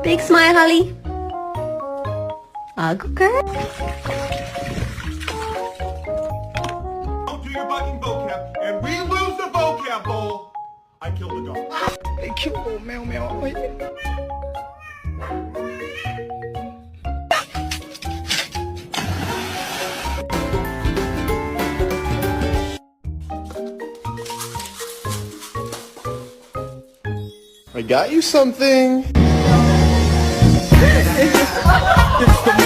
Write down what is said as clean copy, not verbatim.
Big smile, Holly. Good girl. Don't do your bucking vocab, and we lose the vocab bowl. I killed the dog. Hey, cute little meow meow. Wait. I got you something. It's the